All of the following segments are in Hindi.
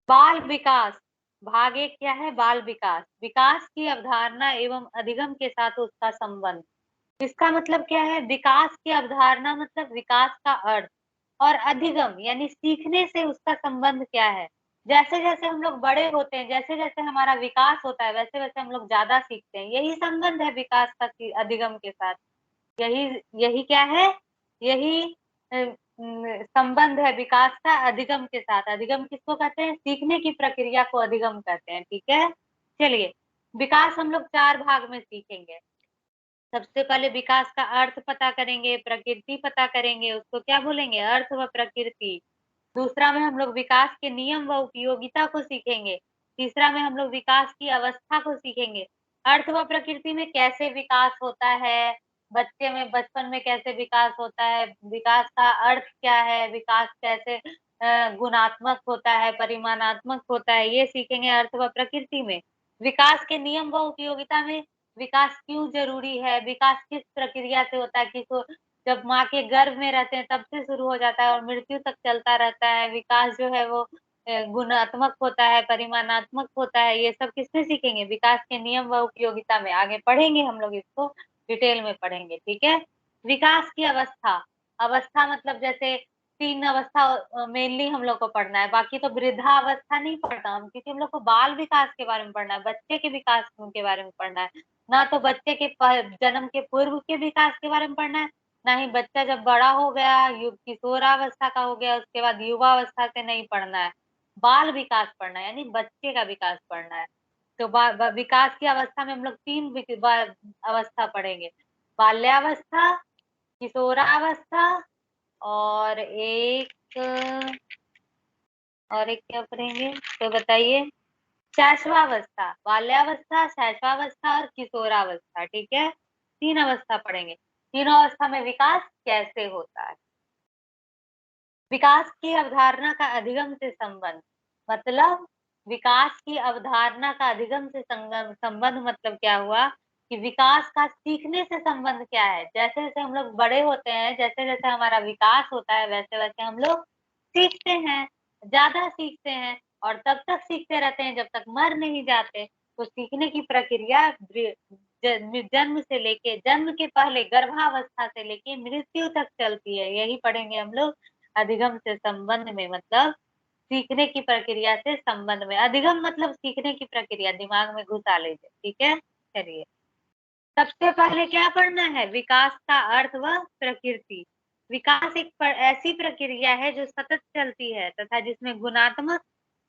बाल विकास, भाग एक क्या है? बाल विकास। विकास की अवधारणा एवं अधिगम के साथ उसका संबंध। इसका मतलब क्या है? विकास की अवधारणा मतलब विकास का अर्थ, और अधिगम यानी सीखने से उसका संबंध क्या है? जैसे-जैसे हम लोग बड़े होते हैं, जैसे-जैसे हमारा विकास होता है, वैसे-वैसे हम लोग ज़्यादा सीखते हैं। यही संबंध है विकास का अधिगम के साथ। यही यही क्या है? यही संबंध है विकास का अधिगम के साथ। अधिगम किसको कहते हैं? सीखने की प्रक्रिया को अधिगम कहते हैं, ठीक है? चलिए, विकास हम लोग 4 भाग में सीखेंगे। सबसे पहले विकास का अर्थ पता करेंगे, प्रकृति पता करेंगे, उसको क्या बोलेंगे? अर्थ व प्रकृति। दूसरा में हम लोग विकास के नियम व उपयोगिता को सीखेंगे। तीसरा में हम लोग विकास की अवस्था को सीखेंगे। अर्थ व प्रकृति में कैसे विकास होता है, बच्चे में बचपन में कैसे विकास होता है, विकास का अर्थ क्या है, विकास कैसे गुणात्मक होता है, परिमाणात्मक होता है, ये सीखेंगे अर्थ व प्रकृति में। विकास के नियम व उपयोगिता में विकास क्यों ज़रूरी है, विकास किस प्रक्रिया से होता है, किसको जब माँ के गर्भ में रहते हैं तब से शुरू हो जाता है और मृत्यु तक चलता रहता है। विकास जो है वो गुणात्मक होता है, परिमाणात्मक होता है, ये सब किसमें सीखेंगे? विकास के नियम व उपयोगिता में। आगे पढ़ेंगे हम लोग इसको, डिटेल में पढ़ेंगे, ठीक है? विकास की अवस्था, अवस्था मतलब जैसे 3 अवस्था मेनली हम लोग को पढ़ना है, बाकी तो वृद्धावस्था नहीं पढ़ना हम, क्योंकि हम लोग को बाल विकास के बारे में पढ़ना है, बच्चे के विकास के बारे में पढ़ना है। ना तो बच्चे के जन्म के पूर्व के विकास के बारे में पढ़ना है, ना ही बच्चा जब बड़ा हो गया, किशोरावस्था का हो गया, उसके बाद युवावस्था से नहीं पढ़ना है। बाल विकास पढ़ना है, यानी बच्चे का विकास पढ़ना है। तो विकास की अवस्था में हम लोग 3 अवस्था पढ़ेंगे। बाल्यावस्था, किशोरावस्था और एक क्या पढ़ेंगे? तो बताइए? शैशवावस्था, बाल्यावस्था, शैशवावस्था और किशोरावस्था, ठीक है? 3 अवस्था पढ़ेंगे। तीनों अवस्था में विकास कैसे होता है? विकास की अवधारणा का अधिगम से संबंध, मतलब विकास की अवधारणा का अधिगम से संबंध मतलब क्या हुआ कि विकास का सीखने से संबंध क्या है? जैसे-जैसे हम लोग बड़े होते हैं, जैसे-जैसे हमारा विकास होता है, वैसे-वैसे हम लोग सीखते हैं, ज़्यादा सीखते हैं और तब तक सीखते रहते हैं जब तक मर नहीं जाते। तो सीखने की प्रक्रिया जन्म से लेके, जन्म के पहले गर्भावस्था से लेके मृत्यु तक चलती है। यही पढ़ेंगे हम लोग अधिगम से संबंध में, मतलब सीखने की प्रक्रिया से संबंध में। अधिगम मतलब सीखने की प्रक्रिया, दिमाग में घुसा लीजिए, ठीक है? चलिए, सबसे पहले क्या पढ़ना है? विकास का अर्थ व प्रकृति। विकास एक ऐसी प्रक्रिया है जो सतत चलती है तथा जिसमें गुणात्मक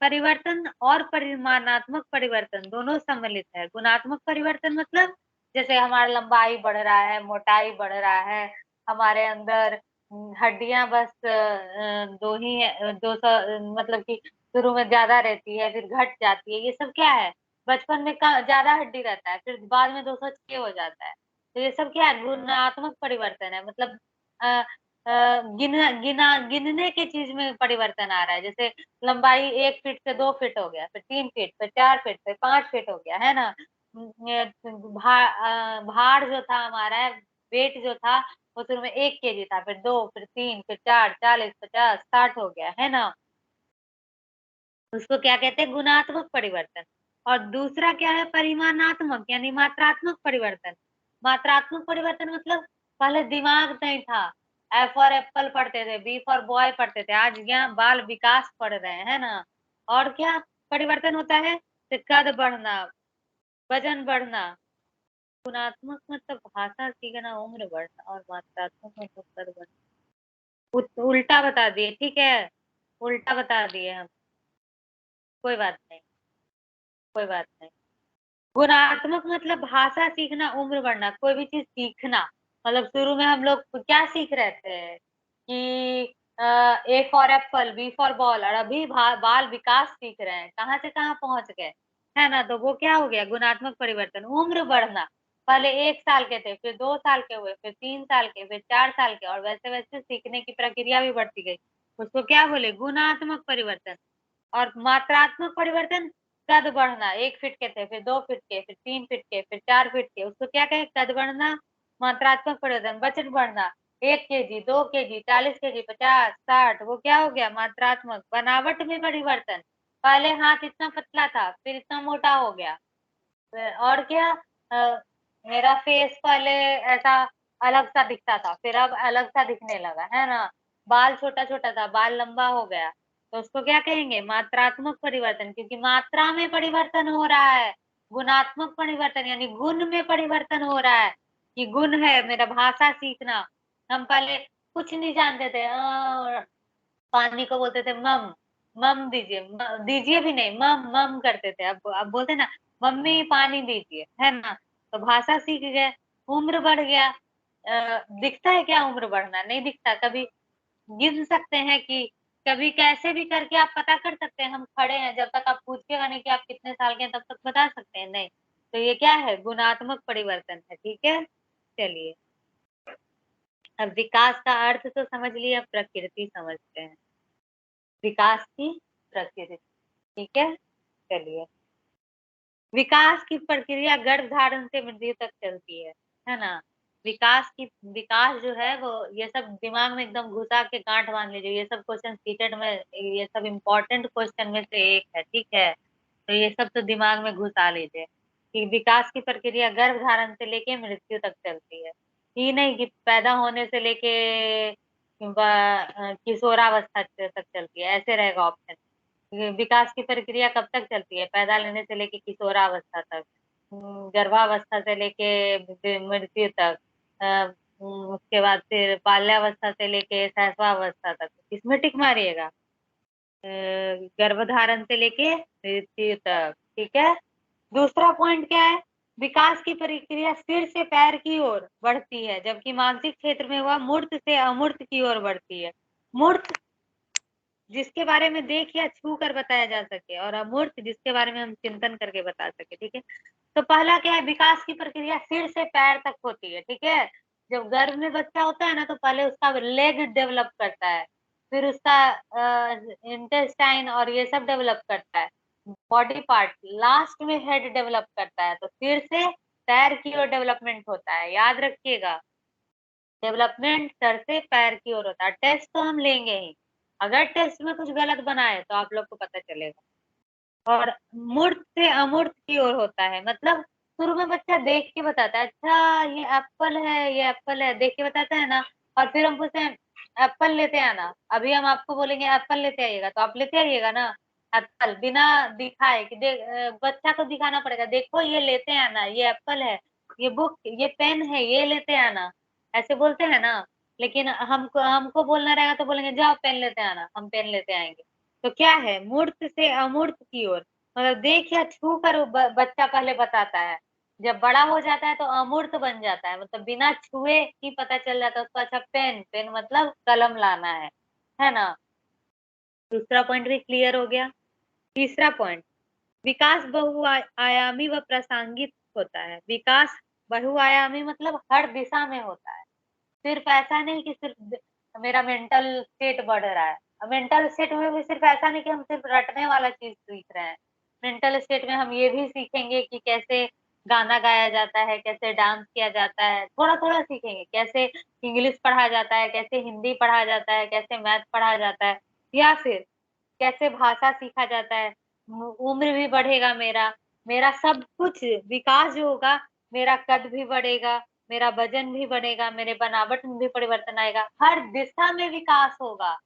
परिवर्तन और परिमाणात्मक परिवर्तन दोनों सम्मिलित है। गुणात्मक परिवर्तन मतलब जैसे हमारा लंबाई बढ़ रहा है, मोटाई बढ़ रहा है, हमारे अंदर हड्डियां बस 200 मतलब कि शुरू में ज्यादा रहती है, फिर घट जाती है, ये सब क्या है? बचपन में ज्यादा हड्डी रहता है, फिर बाद में 206 हो जाता है। तो ये सब क्या है? गुणात्मक परिवर्तन है, मतलब अ, गिनने की चीज में परिवर्तन आ रहा है। जैसे लंबाई 1 फीट से 2 फीट हो गया, फिर 3 फीट, फिर 4 फीट, फिर 5 फीट हो गया, है ना? भार जो था हमारा, वेट जो था वो शुरू में 1 केजी था, फिर 2, फिर 3, फिर 4, 40, 50, 60 हो गया, है ना? उसको क्या कहते हैं? गुणात्मक परिवर्तन। और दूसरा क्या है? परिमाणात्मक यानी मात्रात्मक परिवर्तन। मात्रात्मक परिवर्तन मतलब पहले दिमाग नहीं था, ए फॉर एप्पल पढ़ते थे, बी फॉर बॉय पढ़ते थे, आज यहाँ बाल विकास पढ़ रहे हैं, है ना? और क्या परिवर्तन होता है? तो कद बढ़ना, वजन बढ़ना। गुणात्मक मतलब भाषा सीखना, उम्र बढ़ना, और मात्रात्मक मतलब कद बढ़ना। उल्टा बता दिए, ठीक है? उल्टा बता दिए हम, कोई बात नहीं, कोई बात नहीं। गुणात्मक मतलब भाषा सीखना, उम्र बढ़ना, कोई भी चीज़ सीखना। मतलब शुरू में हम लोग क्या सीख रहे थे कि A for apple, B for ball, और अभी बाल विकास सीख रहे हैं, कहाँ से कहाँ पहुँच गए, है ना? तो वो क्या हो गया? गुणात्मक परिवर्तन। उम्र बढ़ना, पहले 1 साल के थे, फिर 2 साल के हुए, फिर 3 साल के, फिर 4 साल के, और वैसे-वैसे सीखने की प्रक्रिया भी बढ़ती गई। उसको क्या बोले? गुणात्मक परिवर्तन। और मात्रात्मक परिवर्तन, कद बढ़ना, 1 फीट के थे, फिर 2 फीट के, फिर 3 फीट के, फिर 4 फीट के, उसको क्या कहें? कद बढ़ना। मात्रात्मक परिवर्तन, वजन बढ़ना, 1 केजी, 2 केजी, 40 केजी, 50, 60, वो क्या हो गया? मात्रात्मक। बनावट में परिवर्तन, पहले हाथ इतना पतला था, फिर इतना मोटा हो गया। और क्या, मेरा फेस पहले ऐसा अलग सा दिखता था, फिर अब अलग सा दिखने लगा, है ना। बाल छोटा छोटा था, बाल लंबा हो गया। तो उसको क्या कहेंगे? मात्रात्मक परिवर्तन, क्योंकि मात्रा में परिवर्तन हो रहा है। गुणात्मक परिवर्तन यानी गुण में परिवर्तन हो रहा है, कि गुण है मेरा भाषा सीखना। हम पहले कुछ नहीं जानते थे, पानी को बोलते थे मम, मम दीजिए, दीजिए भी नहीं, मम मम करते थे। अब बोलते ना, मम्मी पानी दीजिए, है ना। तो भाषा सीख गए। उम्र बढ़ गया। दिखता है क्या उम्र बढ़ना? नहीं दिखता। कभी गिन सकते हैं कि कभी कैसे भी करके आप पता कर सकते हैं हम खड़े हैं, जब तक आप पूछिएगा नहीं कि आप कितने साल के हैं तब तक बता सकते हैं नहीं। तो ये क्या है? गुणात्मक परिवर्तन है। ठीक है, चलिए। अब विकास का अर्थ तो समझ लिया, अब प्रकृति समझते हैं। विकास की प्रकृति, ठीक है, चलिए। विकास की प्रक्रिया गर्भधारण से मृत्यु तक चलती है ना। विकास जो है वो, ये सब दिमाग में एकदम घुसा के गांठ बांध लीजिए। ये सब क्वेश्चन सीटेट में, ये सब इम्पोर्टेंट क्वेश्चन में से एक है, ठीक है। तो ये सब तो दिमाग में घुसा लीजिए कि विकास की प्रक्रिया गर्भधारण से लेके मृत्यु तक चलती है। ये नहीं कि पैदा होने से लेके किशोरावस्था तक चलती है, ऐसे रहेगा ऑप्शन। विकास की प्रक्रिया कब तक चलती है? पैदा लेने से लेके किशोरावस्था तक, गर्भावस्था से लेके मृत्यु तक, उसके बाद फिर बाल्यावस्था से लेके शैशवावस्था तक। किसमें टिक मारिएगा? गर्भधारण से लेके मृत्यु तक, ठीक है। दूसरा पॉइंट क्या है? विकास की प्रक्रिया सिर से पैर की ओर बढ़ती है, जबकि मानसिक क्षेत्र में वह मूर्त से अमूर्त की ओर बढ़ती है। मूर्त जिसके बारे में देख या छू कर बताया जा सके, और अमूर्त जिसके बारे में हम चिंतन करके बता सके, ठीक है। तो पहला क्या है? विकास की प्रक्रिया सिर से पैर तक होती है, ठीक है। जब गर्भ में बच्चा होता है ना, तो पहले उसका लेग डेवलप करता है, फिर उसका इंटेस्टाइन और ये सब डेवलप करता है, बॉडी पार्ट। लास्ट में हेड डेवलप करता है। तो सिर से पैर की ओर डेवलपमेंट होता है, याद रखिएगा। डेवलपमेंट सर से पैर की ओर होता है। टेस्ट तो हम लेंगे ही, अगर टेस्ट में कुछ गलत बनाए तो आप लोग को पता चलेगा। और मूर्त से अमूर्त की ओर होता है, मतलब शुरू में बच्चा देख के बताता है, अच्छा ये एप्पल है, ये एप्पल है, देख के बताता है ना। और फिर हम पूछते हैं एप्पल लेते आना, अभी हम आपको बोलेंगे एप्पल लेते आइएगा, तो आप लेते आइएगा ना एप्पल, बिना दिखाए कि बच्चा को दिखाना पड़ेगा, देखो ये लेते आना, ये एप्पल है, ये बुक, ये पेन है, ये लेते आना, ऐसे बोलते हैं ना। लेकिन हमको हमको बोलना रहेगा तो बोलेंगे जाओ पेन लेते आना, हम पेन लेते आएंगे। तो क्या है? मूर्त से अमूर्त की ओर, मतलब देख या छू कर बच्चा पहले बताता है। जब बड़ा हो जाता है तो अमूर्त बन जाता है, मतलब बिना छुए ही पता चल जाता है उसको। अच्छा पेन, पेन मतलब कलम लाना है ना। दूसरा पॉइंट भी क्लियर हो गया। तीसरा पॉइंट, विकास बहुआयामी व प्रासंगिक होता है। विकास बहुआयामी मतलब हर दिशा में होता है। सिर्फ ऐसा नहीं कि सिर्फ मेरा मेंटल स्टेट बढ़ रहा है। मेंटल स्टेट में भी सिर्फ ऐसा नहीं कि हम सिर्फ रटने वाला चीज सीख रहे हैं। मेंटल स्टेट में हम ये भी सीखेंगे कि कैसे गाना गाया जाता है, कैसे डांस किया जाता है, थोड़ा थोड़ा सीखेंगे। कैसे इंग्लिश पढ़ा जाता है, कैसे हिंदी पढ़ा जाता है, कैसे मैथ पढ़ा जाता है, या फिर कैसे भाषा सीखा जाता है। उम्र भी बढ़ेगा मेरा, मेरा सब कुछ विकास जो होगा, मेरा कद भी बढ़ेगा, मेरा वजन भी बढ़ेगा, मेरे बनावट में भी परिवर्तन आएगा, हर दिशा में विकास होगा।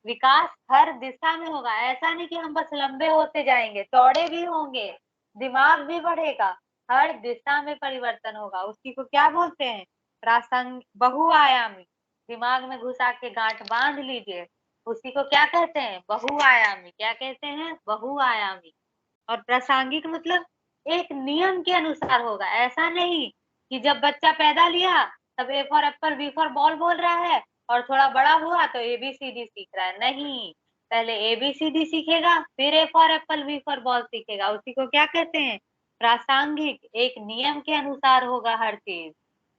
विकास हर दिशा में होगा, ऐसा नहीं कि हम बस लंबे होते जाएंगे, चौड़े भी होंगे, दिमाग भी बढ़ेगा, हर दिशा में परिवर्तन होगा। उसी को क्या बोलते हैं? प्रासंग बहुआयामी। दिमाग में घुसा के गांठ बांध लीजिए, उसी को क्या कहते हैं? बहुआयामी। क्या कहते हैं? बहुआयामी। और प्रासंगिक मतलब एक नियम के अनुसार होगा। ऐसा नहीं कि जब बच्चा पैदा लिया तब A for apple B for ball बोल रहा है, और थोड़ा बड़ा हुआ तो एबीसीडी सीख रहा है। नहीं, पहले एबीसीडी सीखेगा, फिर A for apple B for ball सीखेगा। उसी को क्या कहते हैं? प्रासंगिक। एक नियम के अनुसार होगा हर चीज,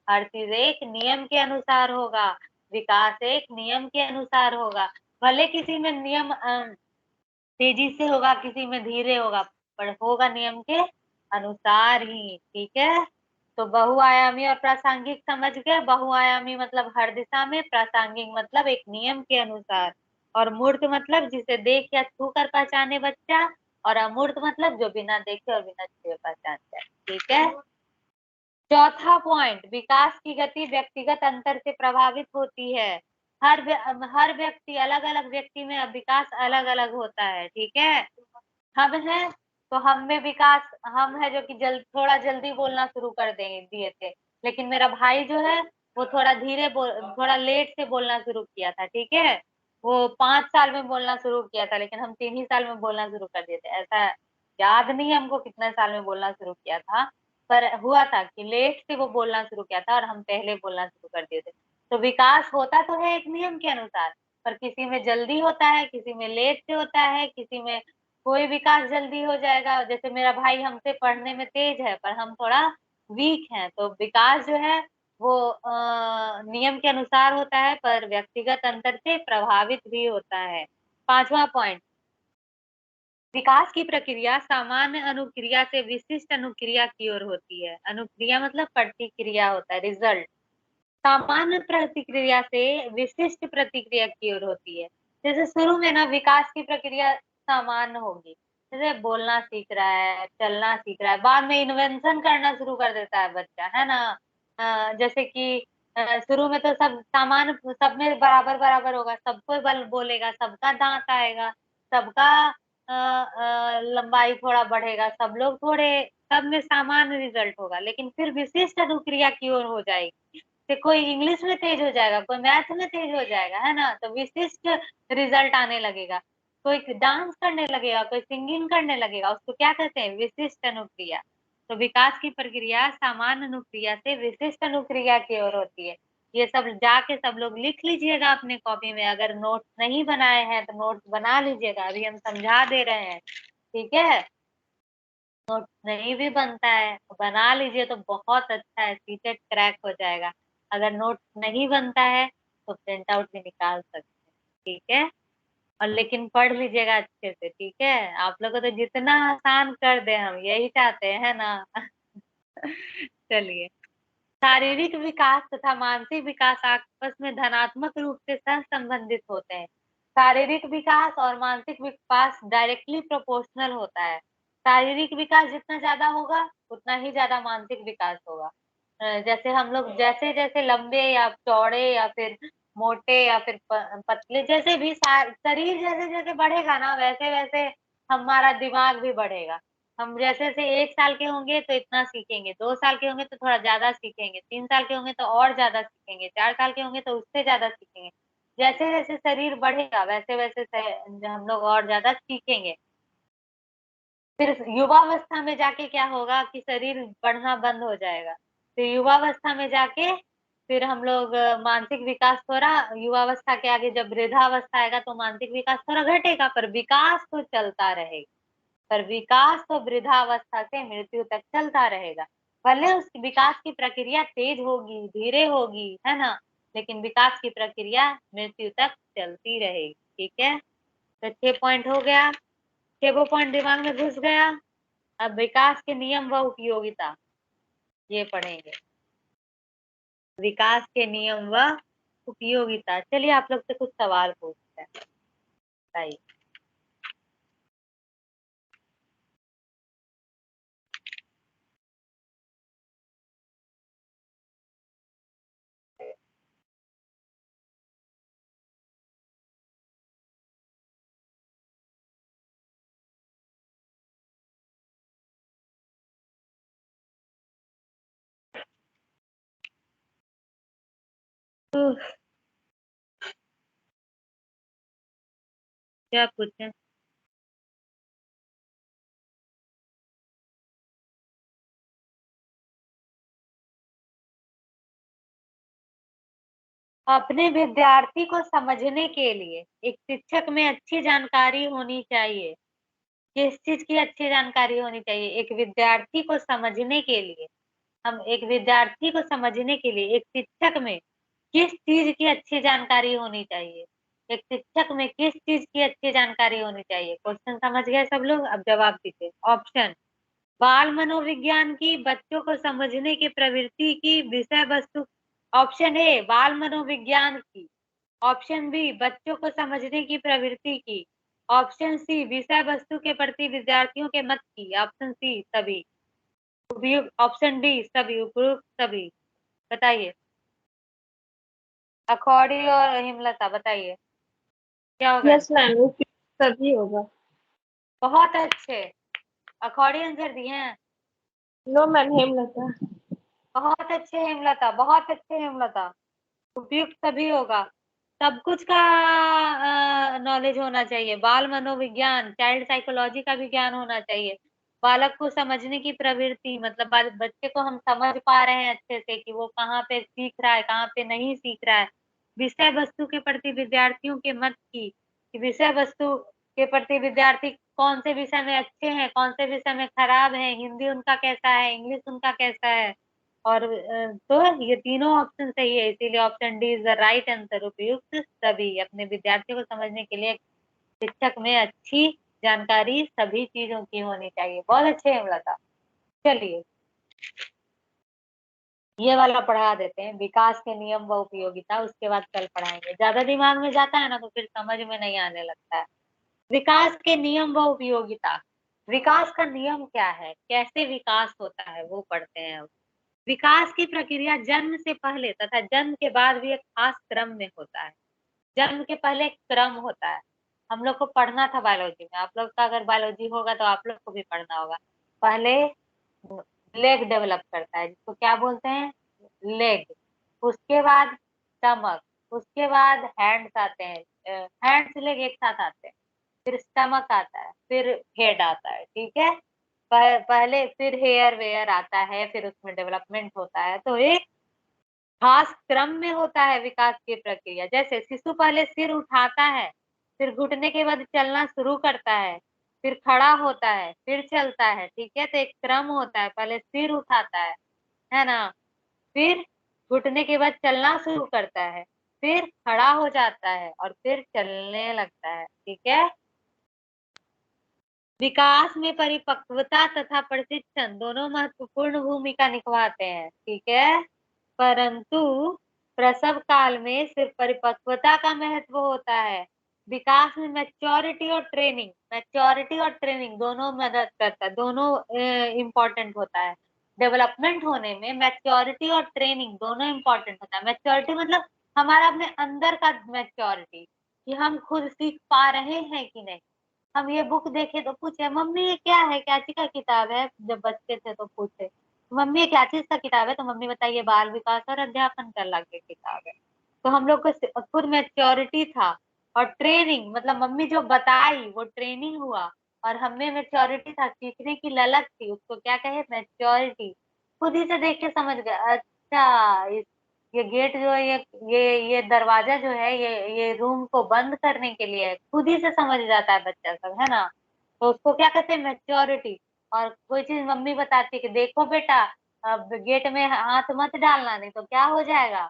हर चीज एक नियम के अनुसार होगा। विकास एक नियम के अनुसार होगा। भले किसी में नियम तेजी से होगा, किसी में धीरे होगा, पर होगा नियम के अनुसार ही, ठीक है। तो बहुआयामी और प्रासंगिक समझ गए। बहुआयामी मतलब हर दिशा में, प्रासंगिक मतलब एक नियम के अनुसार, और मूर्त मतलब जिसे देख या छू कर पहचाने बच्चा, और अमूर्त मतलब जो बिना देखे और बिना छुए पहचान जाए। ठीक है। चौथा पॉइंट, विकास की गति व्यक्तिगत अंतर से प्रभावित होती है। हर व्यक्ति, अलग अलग व्यक्ति में विकास अलग अलग होता है। ठीक है। हम है तो हम में विकास, हम है जो कि थोड़ा जल्दी बोलना शुरू कर दिए थे, लेकिन मेरा भाई जो है वो थोड़ा लेट से बोलना शुरू किया था। ठीक है। वो 5 साल में बोलना शुरू किया था, लेकिन हम 3 ही साल में बोलना शुरू कर दिए थे। ऐसा याद नहीं है हमको कितने साल में बोलना शुरू किया था, पर हुआ था कि लेट से वो बोलना शुरू किया था और हम पहले बोलना शुरू कर दिए थे। तो विकास होता तो है एक नियम के अनुसार, पर किसी में जल्दी होता है, किसी में लेट से होता है, किसी में कोई विकास जल्दी हो जाएगा। जैसे मेरा भाई हमसे पढ़ने में तेज है, पर हम थोड़ा वीक हैं, तो विकास जो है वो नियम के अनुसार होता है, पर व्यक्तिगत अंतर से प्रभावित भी होता है। पांचवा पॉइंट, विकास की प्रक्रिया सामान्य अनुक्रिया से विशिष्ट अनुक्रिया की ओर होती है। अनुक्रिया मतलब प्रतिक्रिया होता है, रिजल्ट। सामान्य प्रतिक्रिया से विशिष्ट प्रतिक्रिया की ओर होती है। जैसे शुरू में ना विकास की प्रक्रिया सामान्य होगी, जैसे बोलना सीख रहा है, चलना सीख रहा है, बाद में इन्वेंशन करना शुरू कर देता है बच्चा, है ना। जैसे कि शुरू में तो सब सामान्य, सब में बराबर बराबर होगा, सबको बल बोलेगा, सबका दांत आएगा, सबका लंबाई थोड़ा बढ़ेगा, सब लोग थोड़े, सब में सामान्य रिजल्ट होगा। लेकिन फिर विशिष्ट अनुक्रिया की ओर हो जाएगी, कि कोई इंग्लिश में तेज हो जाएगा, कोई मैथ में तेज हो जाएगा, है ना, तो विशिष्ट रिजल्ट आने लगेगा। कोई डांस करने लगेगा, कोई सिंगिंग करने लगेगा, उसको क्या कहते हैं, विशिष्ट अनुक्रिया। तो विकास की प्रक्रिया सामान्य अनुक्रिया से विशिष्ट अनुक्रिया की ओर होती है। ये सब जाके सब लोग लिख लीजिएगा अपने कॉपी में, अगर नोट नहीं बनाए हैं तो नोट बना लीजिएगा, अभी हम समझा दे रहे हैं। ठीक है। नोट नहीं भी बनता है तो बना लीजिए, तो बहुत अच्छा है, सीटेट क्रैक हो जाएगा। अगर नोट नहीं बनता है तो प्रिंट आउट भी निकाल सकते हैं। ठीक है। और लेकिन पढ़ लीजिएगा अच्छे से। ठीक है। आप लोग को तो जितना आसान कर दे हम यही चाहते हैं ना। चलिए, शारीरिक विकास तथा मानसिक विकास आपस में धनात्मक रूप से सह संबंधित होते हैं। शारीरिक विकास और मानसिक विकास डायरेक्टली प्रोपोर्शनल होता है। शारीरिक विकास जितना ज्यादा होगा उतना ही ज्यादा मानसिक विकास होगा। जैसे हम लोग जैसे जैसे लंबे या चौड़े या फिर मोटे या फिर पतले, जैसे भी शरीर जैसे जैसे बढ़ेगा ना, वैसे वैसे हमारा दिमाग भी बढ़ेगा। हम जैसे जैसे 1 साल के होंगे तो इतना सीखेंगे, 2 साल के होंगे तो थोड़ा ज्यादा सीखेंगे, 3 साल के होंगे तो और ज्यादा सीखेंगे, 4 साल के होंगे तो उससे ज्यादा सीखेंगे। जैसे जैसे शरीर बढ़ेगा वैसे वैसे हम लोग और ज्यादा सीखेंगे। फिर युवावस्था में जाके क्या होगा कि शरीर बढ़ना बंद हो जाएगा। फिर युवावस्था में जाके फिर हम लोग मानसिक विकास थोड़ा, युवावस्था के आगे जब वृद्धावस्था आएगा तो मानसिक विकास थोड़ा घटेगा, पर विकास तो चलता रहेगा। पर विकास तो वृद्धावस्था से मृत्यु तक चलता रहेगा। भले उस विकास की प्रक्रिया तेज होगी, धीरे होगी, है ना, लेकिन विकास की प्रक्रिया मृत्यु तक चलती रहेगी। ठीक है। तो 6 पॉइंट हो गया। 6 पॉइंट दिमाग में घुस गया। अब विकास के नियम व उपयोगिता ये पढ़ेंगे। विकास के नियम व उपयोगिता। चलिए आप लोग से कुछ सवाल पूछते हैं, बताइए। उह, क्या पूछे। अपने विद्यार्थी को समझने के लिए एक शिक्षक में अच्छी जानकारी होनी चाहिए। किस चीज की अच्छी जानकारी होनी चाहिए? एक विद्यार्थी को समझने के लिए, हम एक विद्यार्थी को समझने के लिए एक शिक्षक में किस चीज की अच्छी जानकारी होनी चाहिए? एक शिक्षक में किस चीज की अच्छी जानकारी होनी चाहिए? क्वेश्चन समझ गए सब लोग? अब जवाब दीजिए। ऑप्शन, बाल मनोविज्ञान की, बच्चों को समझने की प्रवृत्ति की, विषय वस्तु। ऑप्शन ए बाल मनोविज्ञान की, ऑप्शन बी बच्चों को समझने की प्रवृत्ति की, ऑप्शन सी विषय वस्तु के प्रति विद्यार्थियों के मत की, ऑप्शन सी सभी उपयुक्त, ऑप्शन डी सभी उपयुक्त सभी। बताइए अखौड़ी और हिमलता, बताइए क्या होगा। यस मैम, तभी होगा। बहुत अच्छे, अखौड़ी आंसर दिए हैं। No ma'am, Hemlata. बहुत अच्छे हेमलता, बहुत अच्छे हेमलता, उपयुक्त तभी होगा। सब कुछ का नॉलेज होना चाहिए, बाल मनोविज्ञान चाइल्ड साइकोलॉजी का भी ज्ञान होना चाहिए। बालक को समझने की प्रवृत्ति, मतलब बच्चे को हम समझ पा रहे हैं अच्छे से कि वो कहाँ पे सीख रहा है, कहाँ पे नहीं सीख रहा है। विषय वस्तु के प्रति विद्यार्थियों के मत की, कि विषय वस्तु के प्रति विद्यार्थी कौन से विषय में अच्छे हैं, कौन से विषय में खराब है, हिंदी उनका कैसा है, इंग्लिश उनका कैसा है। और तो ये तीनों ऑप्शन सही है, इसीलिए option D is the right answer, उपयुक्त सभी। अपने विद्यार्थियों को समझने के लिए शिक्षक में अच्छी जानकारी सभी चीजों की होनी चाहिए। बहुत अच्छे है लता। चलिए ये वाला पढ़ा देते हैं, विकास के नियम व उपयोगिता, उसके बाद कल पढ़ाएंगे। ज्यादा दिमाग में जाता है ना तो फिर समझ में नहीं आने लगता है। विकास के नियम व उपयोगिता, विकास का नियम क्या है, कैसे विकास होता है वो पढ़ते हैं। विकास की प्रक्रिया जन्म से पहले तथा जन्म के बाद भी एक खास क्रम में होता है। जन्म के पहले एक क्रम होता है, हम लोग को पढ़ना था बायोलॉजी में, आप लोग का अगर बायोलॉजी होगा तो आप लोग को भी पढ़ना होगा। पहले लेग डेवलप करता है, जिसको क्या बोलते हैं, लेग। उसके बाद स्टमक, उसके बाद हैंड्स आते हैं, हैंड्स लेग एक साथ आते हैं। फिर स्टमक आता है, फिर हेड आता है, ठीक है। पहले फिर हेयर वेयर आता है, फिर उसमें डेवलपमेंट होता है। तो एक खास क्रम में होता है विकास की प्रक्रिया। जैसे शिशु पहले सिर उठाता है, फिर घुटने के बाद चलना शुरू करता है, फिर खड़ा होता है, फिर चलता है, ठीक है। तो एक क्रम होता है, पहले सिर उठाता है ना, फिर घुटने के बाद चलना शुरू करता है, फिर खड़ा हो जाता है और फिर चलने लगता है, ठीक है। विकास में परिपक्वता तथा प्रशिक्षण दोनों महत्वपूर्ण भूमिका निभाते हैं, ठीक है। परंतु प्रसव काल में सिर्फ परिपक्वता का महत्व होता है। विकास में मैच्योरिटी और ट्रेनिंग, मैच्योरिटी और ट्रेनिंग दोनों मदद करता है, दोनों इम्पोर्टेंट होता है। डेवलपमेंट होने में मैच्योरिटी और ट्रेनिंग दोनों इम्पोर्टेंट होता है। मैच्योरिटी मतलब हमारा अपने अंदर का मैच्योरिटी, कि हम खुद सीख पा रहे हैं कि नहीं। हम ये बुक देखे तो पूछे मम्मी ये क्या है, क्या चीज का किताब है, जब बच्चे थे तो पूछे मम्मी ये क्या चीज का किताब है, तो मम्मी बताइए बाल विकास और अध्यापन कला की किताब है। तो हम लोग को खुद मैच्योरिटी था। और ट्रेनिंग मतलब मम्मी जो बताई वो ट्रेनिंग हुआ, और हमें मैच्योरिटी था, सीखने की ललक थी, उसको क्या कहे, मैच्योरिटी। खुद ही से देख के समझ गए, अच्छा ये गेट जो है, ये दरवाजा जो है, ये रूम को बंद करने के लिए है। खुद ही से समझ जाता है बच्चा सब, है ना। तो उसको क्या कहते हैं, मैच्योरिटी। और कोई चीज मम्मी बताती है कि देखो बेटा, अब गेट में हाथ मत डालना, नहीं तो क्या हो जाएगा,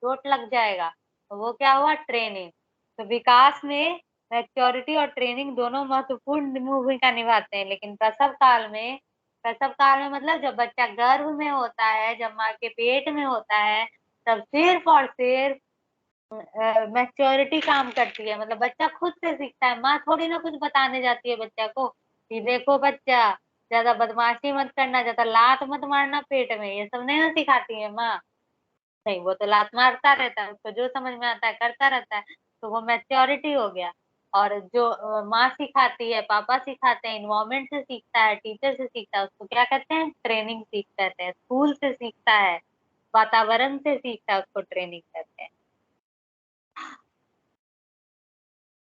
चोट लग जाएगा। तो वो क्या हुआ, ट्रेनिंग। तो विकास में मैच्योरिटी और ट्रेनिंग दोनों महत्वपूर्ण भूमिका निभाते हैं। लेकिन प्रसव काल में मतलब जब बच्चा गर्भ में होता है, जब माँ के पेट में होता है, तब सिर्फ और सिर्फ मैच्योरिटी काम करती है। मतलब बच्चा खुद से सीखता है, माँ थोड़ी ना कुछ बताने जाती है बच्चा को कि देखो बच्चा ज्यादा बदमाशी मत करना, ज्यादा लात मत मारना पेट में, ये सब नहीं ना सिखाती है माँ। नहीं, वो तो लात मारता रहता है, उसको जो समझ में आता है करता रहता है। तो वो मैच्योरिटी हो गया। और जो माँ सिखाती है, पापा सिखाते हैं, इन्वायरमेंट से सीखता है, टीचर से सीखता है, उसको क्या कहते हैं, ट्रेनिंग सीख कहते हैं। स्कूल से सीखता है, वातावरण से सीखता है, उसको ट्रेनिंग कहते हैं।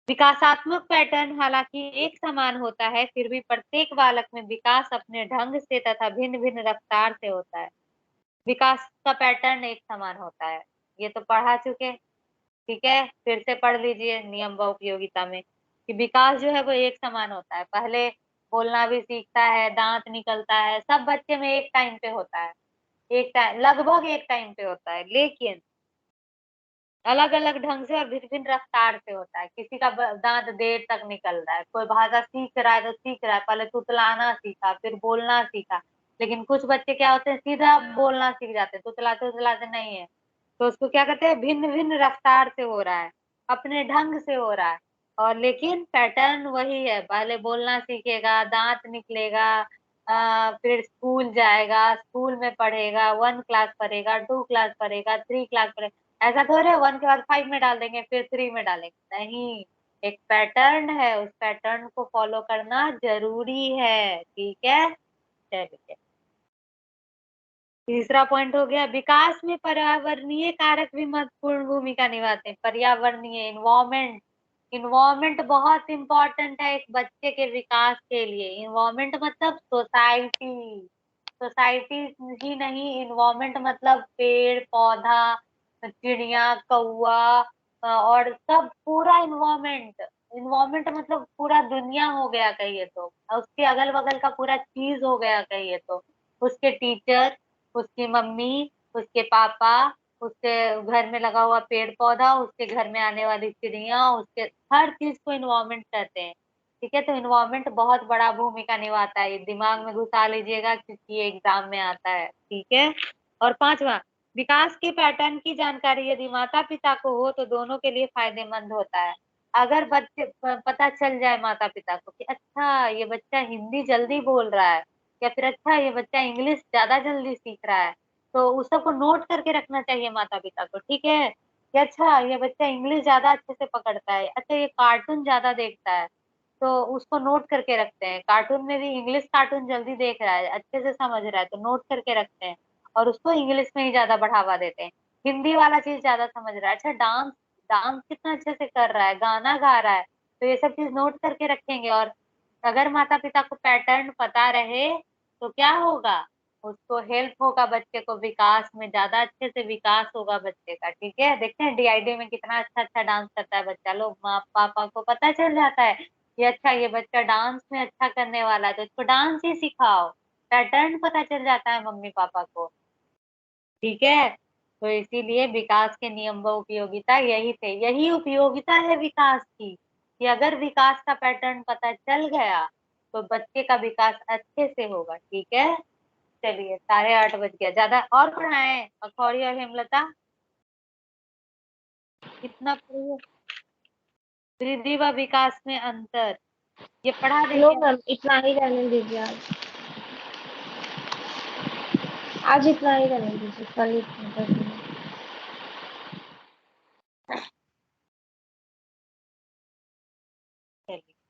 विकासात्मक पैटर्न हालांकि एक समान होता है, फिर भी प्रत्येक बालक में विकास अपने ढंग से तथा भिन्न भिन्न रफ्तार से होता है। विकास का पैटर्न एक समान होता है, ये तो पढ़ा चुके, ठीक है। फिर से पढ़ लीजिए नियम व उपयोगिता में, कि विकास जो है वो एक समान होता है। पहले बोलना भी सीखता है, दांत निकलता है, सब बच्चे में एक टाइम पे होता है, एक टाइम लगभग एक टाइम पे होता है, लेकिन अलग अलग ढंग से और भिन्न भिन्न रफ्तार से होता है। किसी का दांत देर तक निकल रहा है, कोई भाषा सीख रहा है तो सीख रहा है, पहले तुतलाना सीखा, फिर बोलना सीखा। लेकिन कुछ बच्चे क्या होते हैं, सीधा बोलना सीख जाते हैं, तुतलाते तुतलाते नहीं है। तो उसको क्या कहते हैं, भिन्न भिन्न रफ्तार से हो रहा है, अपने ढंग से हो रहा है। और लेकिन पैटर्न वही है, पहले बोलना सीखेगा, दांत निकलेगा, फिर स्कूल जाएगा, स्कूल में पढ़ेगा, 1 क्लास पढ़ेगा, 2 क्लास पढ़ेगा, 3 क्लास पढ़ेगा। ऐसा थोड़े 1 के बाद 5 में डाल देंगे फिर 3 में डालेंगे, नहीं। एक पैटर्न है, उस पैटर्न को फॉलो करना जरूरी है, ठीक है। चलिए, तीसरा पॉइंट हो गया, विकास में पर्यावरणीय कारक भी महत्वपूर्ण भूमिका निभाते हैं। पर्यावरणीय, इन्वायरमेंट। इन्वायरमेंट बहुत इंपॉर्टेंट है एक बच्चे के विकास के लिए। इन्वायरमेंट मतलब सोसाइटी, सोसाइटी ही नहीं, इन्वायरमेंट मतलब पेड़ पौधा, चिड़िया, कौआ, और सब पूरा इन्वायरमेंट। इन्वायरमेंट मतलब पूरा दुनिया हो गया कहिए तो, और उसके अगल बगल का पूरा चीज हो गया कहिए तो, उसके टीचर, उसकी मम्मी, उसके पापा, उसके घर में लगा हुआ पेड़ पौधा, उसके घर में आने वाली चिड़िया, उसके हर चीज को इन्वायरमेंट कहते हैं। ठीक है, तो इन्वायरमेंट बहुत बड़ा भूमिका निभाता है, ये दिमाग में घुसा लीजिएगा क्योंकि ये एग्जाम में आता है, ठीक है। और पांचवा, विकास के पैटर्न की जानकारी यदि माता पिता को हो तो दोनों के लिए फायदेमंद होता है। अगर बच्चे पता चल जाए माता पिता को कि अच्छा ये बच्चा हिंदी जल्दी बोल रहा है, या फिर अच्छा ये बच्चा इंग्लिश ज्यादा जल्दी सीख रहा है, तो उस सबको नोट करके रखना चाहिए माता पिता को, ठीक है। कि अच्छा ये बच्चा इंग्लिश ज्यादा अच्छे से पकड़ता है, अच्छा ये कार्टून ज्यादा देखता है, तो उसको नोट करके रखते हैं। कार्टून में भी इंग्लिश कार्टून जल्दी देख रहा है, अच्छे से समझ रहा है, तो नोट करके रखते हैं और उसको इंग्लिश में ही ज्यादा बढ़ावा देते हैं। हिंदी वाला चीज ज्यादा समझ रहा है, अच्छा डांस, डांस कितना अच्छे से कर रहा है, गाना गा रहा है, तो ये सब चीज नोट करके रखेंगे। और अगर माता पिता को पैटर्न पता रहे तो क्या होगा, उसको हेल्प होगा, बच्चे को विकास में ज्यादा अच्छे से विकास होगा बच्चे का, ठीक है। देखते हैं डीआईडी में कितना अच्छा अच्छा डांस करता है बच्चा लोग, माँ पापा को पता चल जाता है ये अच्छा ये बच्चा डांस में अच्छा करने वाला है, तो इसको डांस ही सिखाओ। पैटर्न पता चल जाता है मम्मी पापा को, ठीक है। तो इसीलिए विकास के नियम व उपयोगिता यही थे, यही उपयोगिता है विकास की, कि अगर विकास का पैटर्न पता चल गया तो बच्चे का विकास अच्छे से होगा, ठीक है। चलिए, 8:30 बज गया, ज्यादा और पढ़ाएं अखौरी और हेमलता, कितना पढ़िए। वृद्धि व विकास में अंतर, ये पढ़ा नो देंगे। मैम, इतना ही रहने दीजिए आज इतना ही रहने दीजिए, कल इतना कर